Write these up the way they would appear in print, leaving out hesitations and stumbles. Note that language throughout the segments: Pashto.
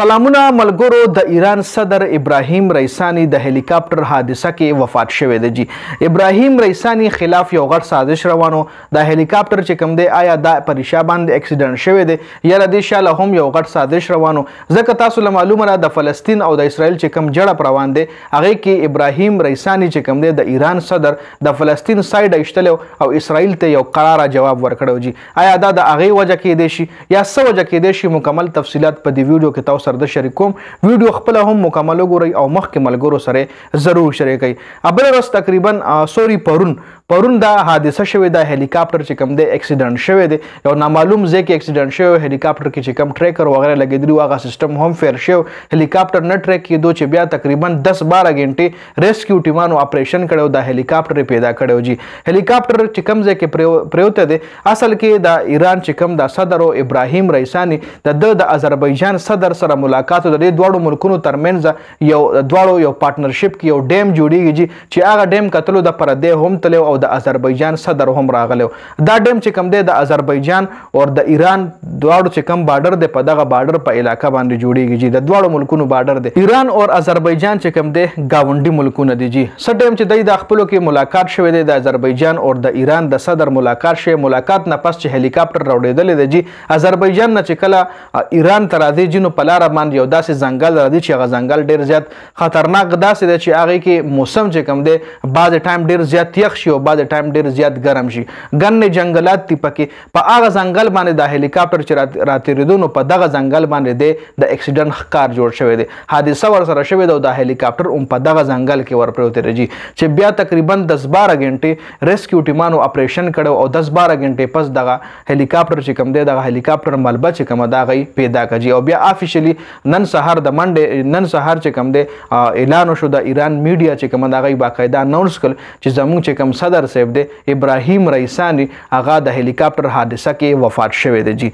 سلامونه ملګرو. د ایران صدر ابراهیم رئیسانی د هلیکاپټر حادثه کې وفات شوی دی. جی ابراهیم رئیسانی خلاف یو غټ سازش روانو. د هلیکاپټر چې کوم دی آیا دا پریشا باندې اکسیډنټ شوی دی یا د شاله هم یو غټ سازش روانو؟ ځکه تاسو له معلومه ده د فلسطین او د اسرائیل چې کوم جړه روان دی هغه کې ابراهیم رئیسانی چې کوم دی د ایران صدر د فلسطین سایډ ایشتلو او اسرائیل ته یو قراره جواب ورکړو. جی آیا دا د هغه وجه کې دی شي یا څه وجه کې دی شي؟ مکمل تفصيلات په دې ویډیو کې تاسو سره شریک کوم. ویډیو خپل هم مکمل وګورئ او مخکې ملګرو سره ضرور شریک کړئ. ابل ورځ تقریبا پرون دا حادثه شوې ده. هلیکاپټر چې کوم دی اکسیډنټ شوی دی. یو نامعلوم ځای کې اکسیډنټ شوی. هلیکاپټر کې چې کوم ټریکر وغیرہ لګېدلی هغه سیستم هم فیر شوی. هلیکاپټر نه ټریک کېدو چې بیا تقریبا 10-12 غنټې ریسکیو ټیمانو اپریشن کړو. دا هلیکاپټر پیدا کړو. جی هلیکاپټر چې کوم ځای کې پروت دی اصل کې د ایران چې کوم د صدر ابراهیم رئیسانی د آذربایجان صدر سره ملاقات د دې دوړو ملکونو ترمنځ یو پارټنرشپ کې یو ډیم جوړیږي. جی چې هغه ډیم کتلو د پردې هم تلو او د آذربایجان صدر هم راغلو. دا ډیم چې کوم دی د آذربایجان او د ایران دوړو چې کوم بارډر دی په دغه بارډر په علاقه باندې جوړیږي. جی د دوړو ملکونو بارډر دی. ایران او آذربایجان چې کوم دی گاونډي ملکونه دي. جی څه ټیم چې د خپلو کې ملاقات شوی دی د آذربایجان او د ایران د صدر ملاقات شوی. ملاقات نه پس چې هلیکاپټر راوړېدل دی. جی آذربایجان نه چې کله ایران ته راځي جنو په لاره باندې یو داسې ځنګل راځي چې هغه ځنګل ډیر زیات خطرناک داسې دی چې هغه کې موسم چې کوم دی بعض ټایم ډیر زیات یخ شي او بعض ټایم ډیر زیات ګرم شي. ګڼ جنگلات دي پکې. په هغه ځنګل باندې د هلیکاپټر چې راتېرېدو نو په دغه ځنګل باندې دی د اکسیډنټ ښکار جوړ شوی دی. حادثه ورسره شوې ده او د هلیکاپټر هم په دغه ځنګل کې ورپروت دی چې بیا تقریبا 10-12 غنټې ریسکیو ټیمانو اپریشن کړو او 10-12 غنټې پس دغه هلیکاپټر چې کوم دی دغه هلیکاپټر ملبه چې کومه دا غي پیدا کړي او بیا افیشلی نن سهار چې کوم دی اعلان وشو د ایران میډیا چې کوم دا غي باقاعده اناونس کړ چې زموږ چې کوم صدر صاحب دی ابراهیم رئیسانی هغه د هلیکاپټر حادثه کې وفات شوی دی. جی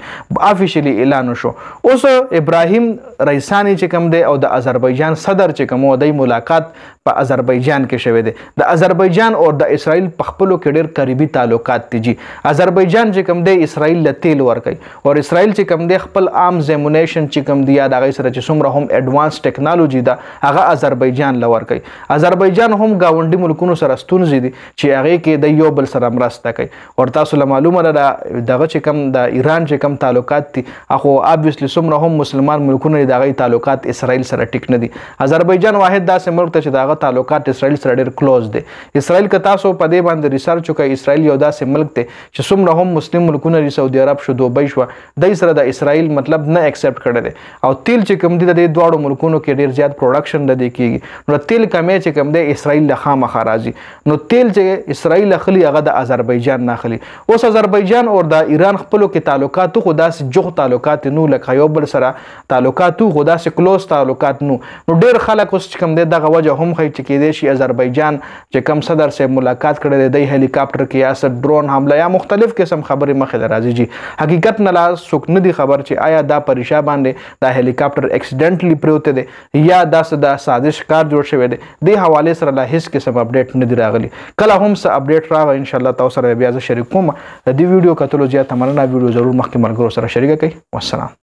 افیشلی اعلان وشو. اوس ابراهیم رئیسانی چې کوم دی او د آذربایجان صدر چې کوم دی ملاقات په آذربایجان کې شوی دی. د آذربایجان او د اسرائیل په خپلو کې ډېر قریبي تعلقات دي. جی آذربایجان چې کوم دی اسرائیل له تیل ورکوي او اسرائیل چې کوم دی خپل عام زیمونیشن چې کوم دی یا د هغې سره چې څومره هم ایډوانس ټیکنالوژي ده هغه آذربایجان له ورکوي. آذربایجان هم ګاونډي ملکونو سره ستونزې دي چې هغې کې د یو بل سره مرسته کوي. او تاسو له معلومه ده دغه چې کوم د ایران چې کوم تعلقات دي خو ابویسلی څومره هم مسلمان ملکونه د هغې تعلقات اسرائیل سره ټیک نه دي. آذربایجان واحد داسې ملک ته چې د هغه تعلقات اسرائیل سره ډېر کلوز دي. اسرائیل که تاسو په دې باندې ریسرچ وکړئ اسرائیل یو داسې ملک دی چې څومره هم مسلم ملکونه دي سعودي عرب شو دوبۍ شوه دی سره د اسرائیل مطلب نه اکسپټ کړی دی. او تیل چې کوم دی د دې دواړو ملکونو کې ډېر زیات پروډکشن د دې کېږي نو تیل کمی چې کوم دی اسرائیل له خامخا راځي. نو تیل چې اسرائیل اخلي هغه د آذربایجان نه اخلي. اوس آذربایجان او د ایران خپلو کې تعلقات خو داسې جوخ تعلقات نو لکه یو بل سره تعلقات خو داسې کلوز تعلقات نو ډېر خلک اوس چې کوم دی دغه وجه هم ښیي چې کېدای شي آذربایجان چې کوم صدر صاحب ملاقات کړی دی هلیکاپټر کې یا څه ډرون حمله یا مختلف قسم خبرې مخې ته راځي. جی حقیقت نه لا څوک نه دي خبر چې آیا دا پریشا باندې دا هلیکاپټر اکسیډنټلی پروت دی یا داسې د سازش کار جوړ شوی دی. دې حوالې سره لا هیڅ قسم اپډیټ نه دی راغلی. کله هم څه اپډیټ راغی ان شاء الله تاسو سره بیا زه شریک کوم. د دې ویډیو کتلو زیاته مننه. ویډیو ضرور مخکې ملګرو سره شریک کړئ. والسلام.